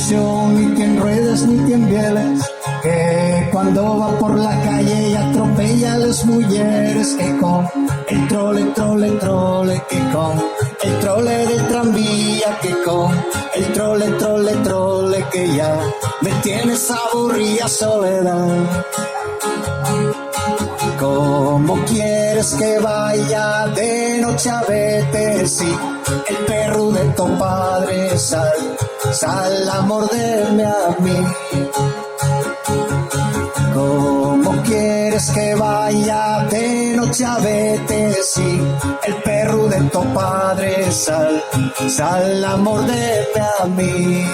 ilusión, ni tiene ruedas, ni tiene bieles, que cuando va por la calle y atropella a las mujeres, que con el trole, que con el trole del tranvía, que con el trole, que ya me tienes aburrida soledad. ¿Cómo quieres que vaya de noche a verte si el perro de tu padre sal a morderme a mí? ¿Cómo quieres que vaya de noche a verte si el perro de tu padre sal a morderme a mí?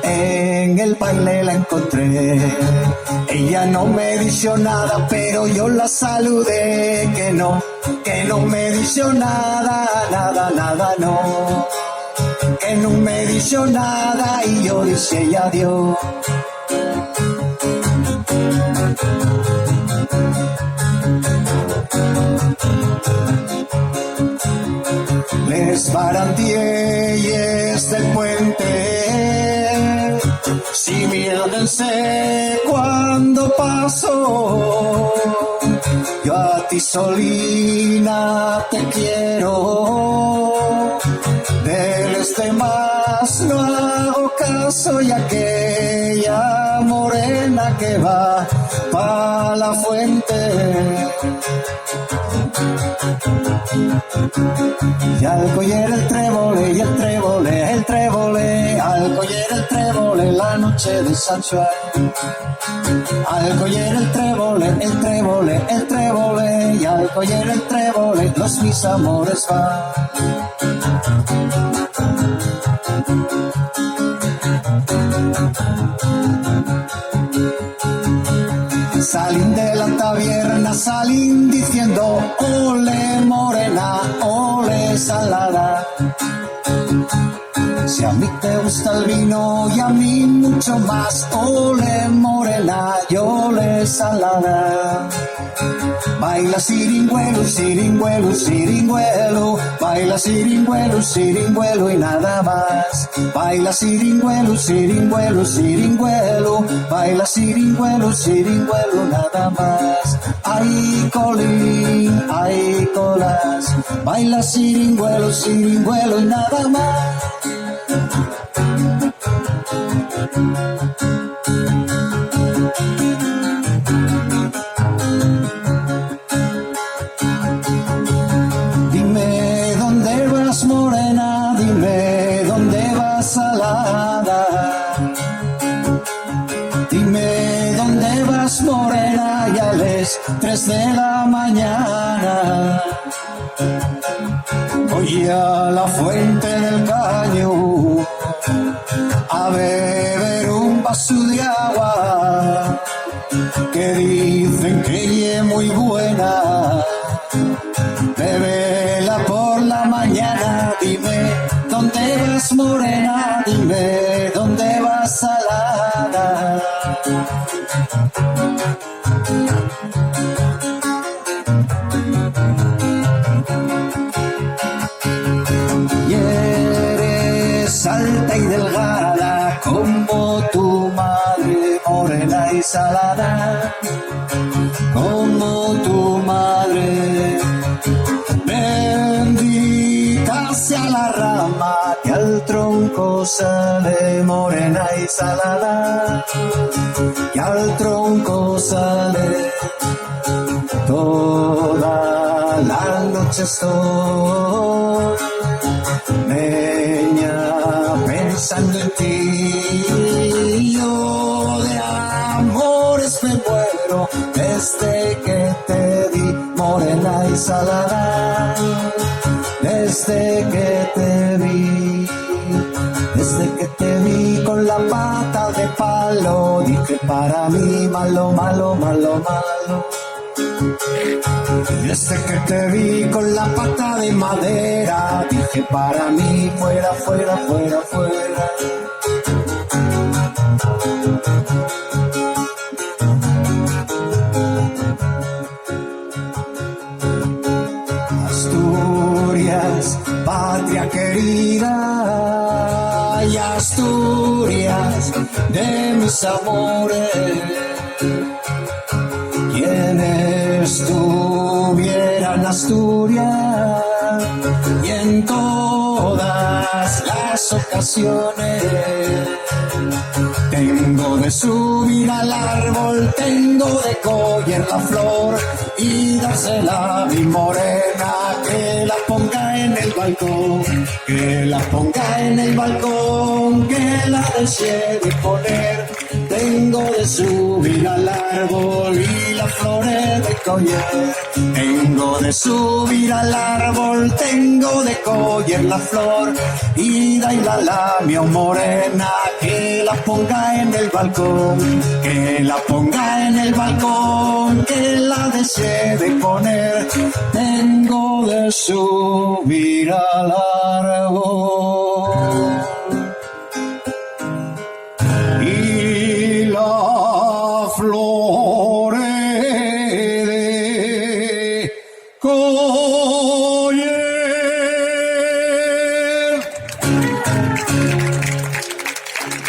En el baile la encontré, ella no me dijo nada, pero yo la saludé, que no me dijo nada, no, que no me dijo nada, y yo dije ella adiós. Les barandilles del puente, si miérdense cuando paso, yo a ti solina te quiero, de los demás no hago caso, y aquella morena que va pa' la fuente. Y al coller el trébole, y el trébole, al coller el trébole, la noche de San Juan. Al coller el trébole, y al coller el trébole, los mis amores van. Salín de la taberna, salín diciendo ole morena, ole salada. Si a mí te gusta el vino y a mí mucho más, ole morena y ole salada. Baila siringüelo, siringüelo, siringüelo, baila siringüelo, siringüelo y nada más. Baila siringüelo, siringüelo, siringüelo, baila siringüelo, siringüelo, nada más. Ay colín, ay colas, baila siringüelo, siringüelo y nada más. Dime dónde vas morena, dime dónde vas salada. Dime dónde vas morena, ya les 3 de la mañana. Voy a la fuente del caño a beber un vaso de agua, que dicen que es muy buena. Bébela por la mañana, dime dónde vas morena, dime dónde vas salada. Y eres alta y delgada como tu madre, morena y salada, como tu madre. Bendita sea la rama que al tronco sale, morena y salada, que al tronco sale. Toda la noche estoy, niña, pensando en ti. Yo de amores me muero desde que te vi, morena y salada, desde que te vi. Desde que te vi con la pata de palo, dije para mí malo, malo, malo, malo. Desde que te vi con la pata de madera, dije para mí fuera, fuera, fuera, fuera. Asturias, patria querida, y Asturias días de mis amores. Quienes estuvieran Asturias y en todas las ocasiones. Tengo de subir al árbol, tengo de coger la flor y dársela a mi morena, que la ponga en el balcón, que la ponga en el balcón, que la desee de poner. Tengo de subir al árbol y las flores de coger. Tengo de subir al árbol, tengo de coger la flor y darla a la mi morena, que la ponga en el balcón, que la ponga en el balcón, que la desee de poner. Tengo de subir al árbol y la flores de coger.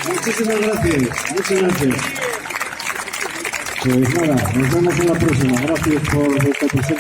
Muchísimas gracias, muchas gracias. Pues nada, nos vemos en la próxima. Gracias por vuestra presencia.